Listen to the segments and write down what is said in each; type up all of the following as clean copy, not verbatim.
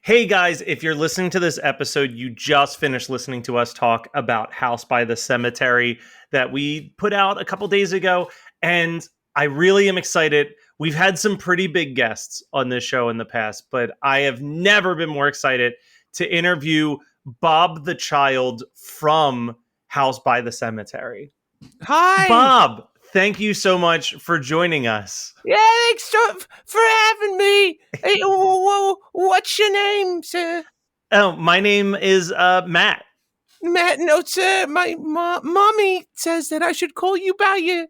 Hey guys, if you're listening to this episode, you just finished listening to us talk about House by the Cemetery that we put out a couple days ago. And I really am excited. We've had some pretty big guests on this show in the past, but I have never been more excited to interview Bob the Child from House by the Cemetery. Hi, Bob, thank you so much for joining us. Yeah, thanks for having me. Hey, what's your name, sir? Oh, my name is Matt. Matt, no, sir. My mommy says that I should call you by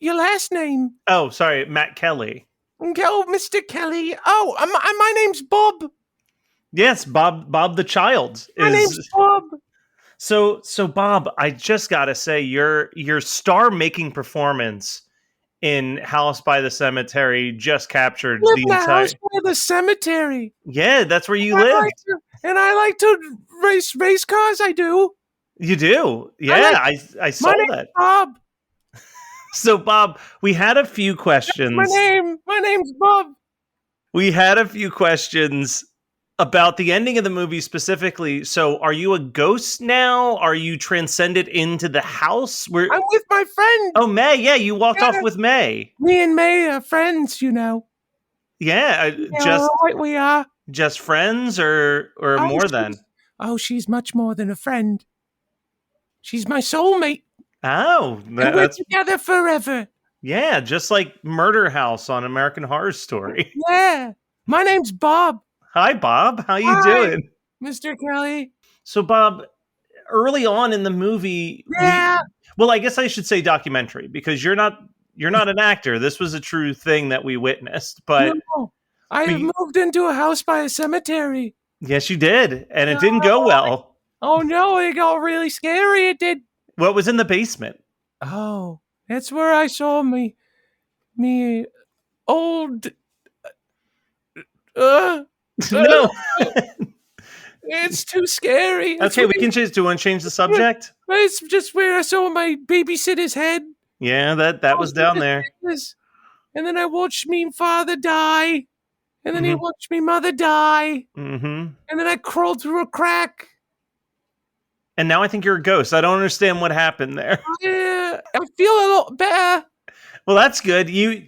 your last name. Oh, sorry, Matt Kelly. Oh, Mr. Kelly. Oh, my name's Bob. Yes, Bob the Child. My name's Bob. So Bob, I just gotta say, your star-making performance in House by the Cemetery just captured the entire House by the Cemetery. Yeah, that's where you live. And I like to race cars. I do. You do? Yeah, I saw my name's that. Bob. So Bob, we had a few questions. My name's Bob. We had a few questions about the ending of the movie specifically. So are you a ghost now? Are you transcended into the house? I'm with my friend. Oh, May. Yeah, you walked off with May. Me and May are friends, you know. Yeah, we are. Just friends or more than? Oh, she's much more than a friend. She's my soulmate. Oh, we're together forever. Yeah, just like Murder House on American Horror Story. Yeah. My name's Bob. Hi, Bob. How you doing? Mr. Kelly. So, Bob, early on in the movie, yeah. Well, I guess I should say documentary because you're not an actor. This was a true thing that we witnessed. But no, I moved into a house by a cemetery. Yes, you did, and it didn't go well. Oh no, it got really scary. It did. What was in the basement? Oh, that's where I saw me old. No. It's too scary. Okay, we can change. Do you want to change the subject? It's just where I saw my babysitter's head. Yeah, that was down there. And then I watched me father die. And then he watched me mother die. Mm-hmm. And then I crawled through a crack. And now I think you're a ghost. I don't understand what happened there. Yeah, I feel a lot better. Well, that's good. You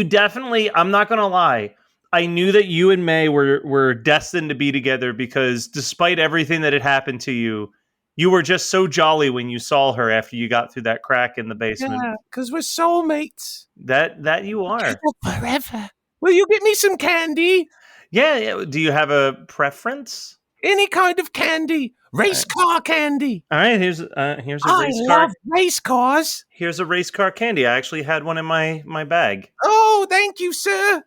definitely, I'm not going to lie. I knew that you and May were destined to be together because despite everything that had happened to you, you were just so jolly when you saw her after you got through that crack in the basement. Yeah, because we're soulmates. That you are. Forever. Will you get me some candy? Yeah. Do you have a preference? Any kind of candy. Race car candy. All right, here's a race car. I love race cars. Here's a race car candy. I actually had one in my bag. Oh, thank you, sir.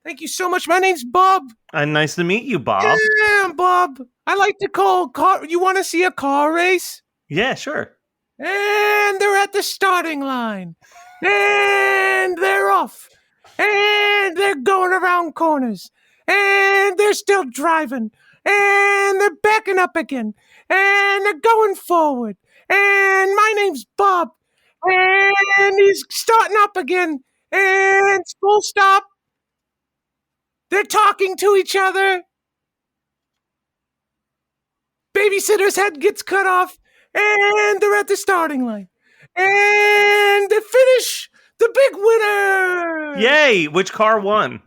Thank you so much. My name's Bob. Nice to meet you, Bob. Yeah, Bob. I like to call car. You want to see a car race? Yeah, sure. And they're at the starting line. And they're off. And they're going around corners. And they're still driving. And they're backing up again. And they're going forward. And my name's Bob. And he's starting up again. And full stop. They're talking to each other. Babysitter's head gets cut off. And they're at the starting line. And they finish the big winner. Yay! Which car won?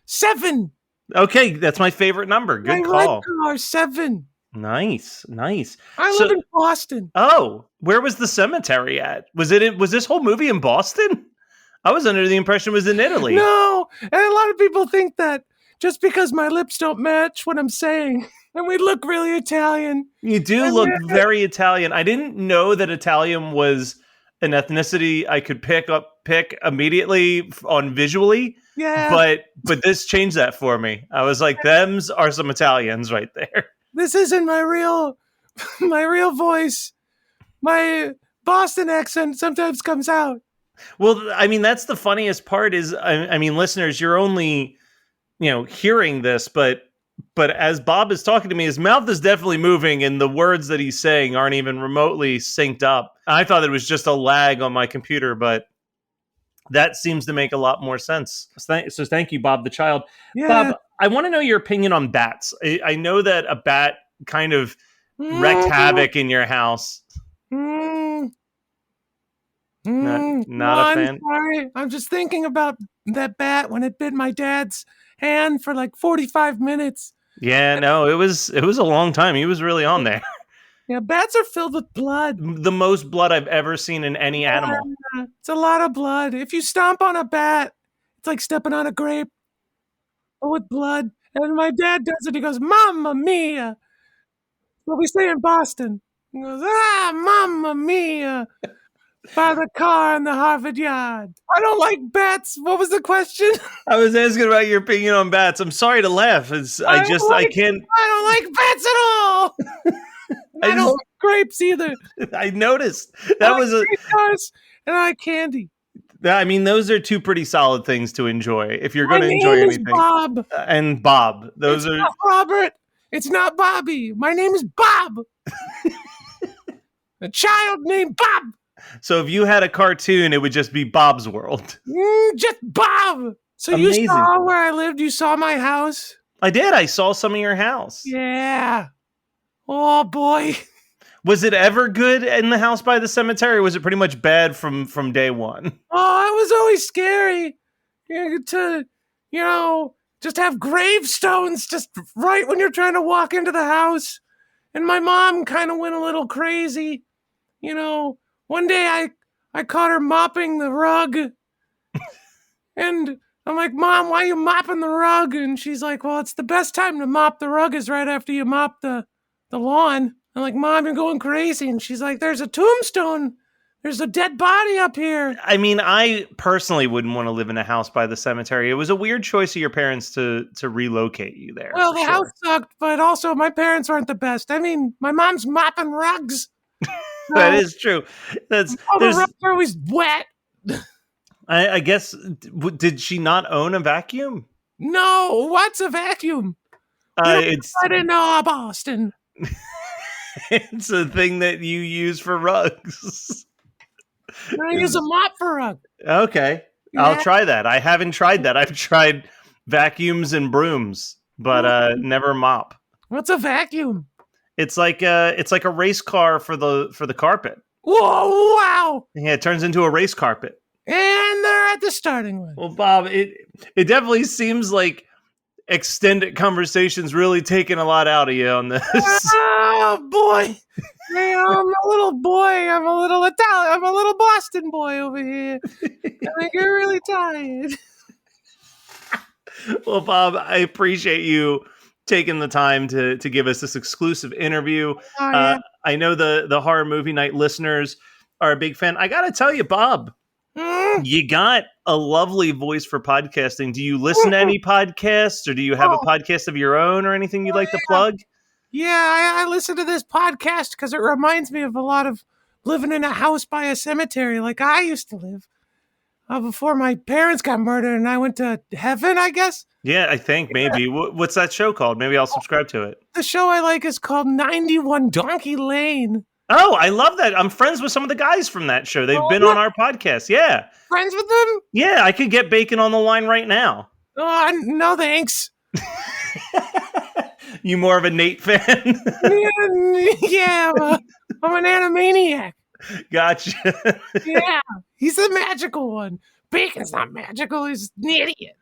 7. Okay, that's my favorite number. Good call. Car 7. Nice. I live in Boston. Oh, where was the cemetery at? Was this whole movie in Boston? I was under the impression it was in Italy. No, and a lot of people think that just because my lips don't match what I'm saying, and we look really Italian. You do look very Italian. I didn't know that Italian was an ethnicity I could pick immediately on visually. Yeah. But this changed that for me. I was like, thems are some Italians right there. This isn't my real voice. My Boston accent sometimes comes out. Well, I mean, that's the funniest part is, I mean, listeners, you're only, hearing this, but as Bob is talking to me, his mouth is definitely moving and the words that he's saying aren't even remotely synced up. I thought it was just a lag on my computer, but that seems to make a lot more sense. So thank you, Bob the Child. Yeah. Bob, I want to know your opinion on bats. I know that a bat kind of wrecked havoc in your house. Mm, Not no, a I'm fan. sorry. I'm just thinking about that bat when it bit my dad's hand for like 45 minutes. Yeah, no, it was a long time. He was really on there. Yeah, bats are filled with blood. The most blood I've ever seen in any animal. Yeah, it's a lot of blood. If you stomp on a bat, it's like stepping on a grape with blood. And my dad does it. He goes, "Mamma mia!" What we say in Boston. He goes, "Ah, mamma mia!" By the car in the Harvard Yard. I don't like bats. What was the question? I was asking about your opinion on bats. I'm sorry to laugh. I can't. I don't like bats at all. I don't like grapes either. I noticed that was a. Cars and I like candy. I mean, those are two pretty solid things to enjoy if you're going to My enjoy name is anything. Bob. And Bob, those It's are not Robert. It's not Bobby. My name is Bob. A child named Bob. so. If you had a cartoon, it would just be Bob's World. Just Bob. So Amazing. you saw where I lived? You saw my house? I did. I saw some of your house. Yeah. Oh boy. Was it ever good in the house by the cemetery? Or was it pretty much bad from day one? Oh, it was always scary to, just have gravestones just right when you're trying to walk into the house. And my mom kind of went a little crazy. One day I caught her mopping the rug. And I'm like, "Mom, why are you mopping the rug?" And she's like, "Well, it's the best time to mop the rug is right after you mop the lawn." I'm like, "Mom, you're going crazy." And she's like, "There's a tombstone. There's a dead body up here." I mean, I personally wouldn't want to live in a house by the cemetery. It was a weird choice of your parents to relocate you there. Well, the house sucked, but also my parents weren't the best. I mean, my mom's mopping rugs. That is true. The rugs are always wet. I guess, did she not own a vacuum? No, what's a vacuum? It's I didn't know Boston. It's a thing that you use for rugs. I use a mop for rug. Okay. Yeah. I'll try that. I haven't tried that. I've tried vacuums and brooms, but never mop. What's a vacuum? It's like a race car for the carpet. Whoa, wow. Yeah, it turns into a race carpet. And they're at the starting line. Well, Bob, it definitely seems like extended conversations really taking a lot out of you on this. Oh boy. Hey, I'm a little boy. I'm a little Italian. I'm a little Boston boy over here. I get really tired. Well, Bob, I appreciate you taking the time to give us this exclusive interview. Oh, yeah. I know the horror movie night listeners are a big fan. I got to tell you, Bob, you got a lovely voice for podcasting. Do you listen to any podcasts, or do you have a podcast of your own, or anything you'd like to plug? Yeah, I listen to this podcast because it reminds me of a lot of living in a house by a cemetery like I used to live before my parents got murdered and I went to heaven, I guess. Yeah, I think maybe. What's that show called? Maybe I'll subscribe to it. The show I like is called 91 Donkey Lane. Oh, I love that. I'm friends with some of the guys from that show. They've been on our podcast. Yeah. Friends with them? Yeah, I could get bacon on the line right now. Oh, no thanks. You more of a Nate fan? Yeah, I'm an Animaniac. Gotcha. Yeah, he's the magical one. Bacon's not magical. He's an idiot.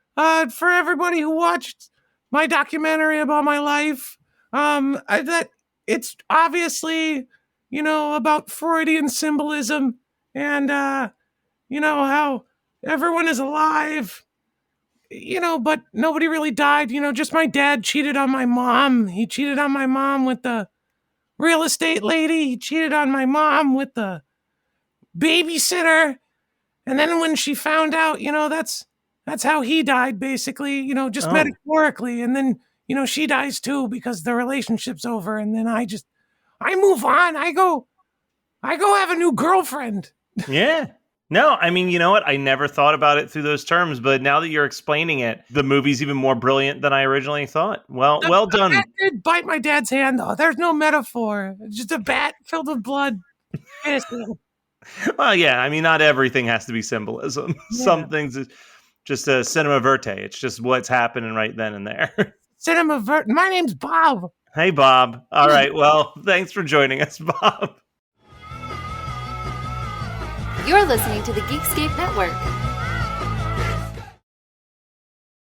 For everybody who watched my documentary about my life, that it's obviously, about Freudian symbolism and, how everyone is alive, but nobody really died. Just my dad cheated on my mom. He cheated on my mom with the real estate lady. He cheated on my mom with the babysitter. And then when she found out, that's how he died, basically, just metaphorically. And then, she dies too because the relationship's over. And then I move on. I go have a new girlfriend. Yeah. No, I mean, you know what? I never thought about it through those terms, but now that you're explaining it, the movie's even more brilliant than I originally thought. Well done. That did bite my dad's hand, though. There's no metaphor. It's just a bat filled with blood. Well, yeah. I mean, not everything has to be symbolism. Yeah. Some things. just a cinema verte. It's just what's happening right then and there. Cinema Vert. My name's Bob. Hey, Bob. All right. Well, thanks for joining us, Bob. You're listening to the Geekscape Network.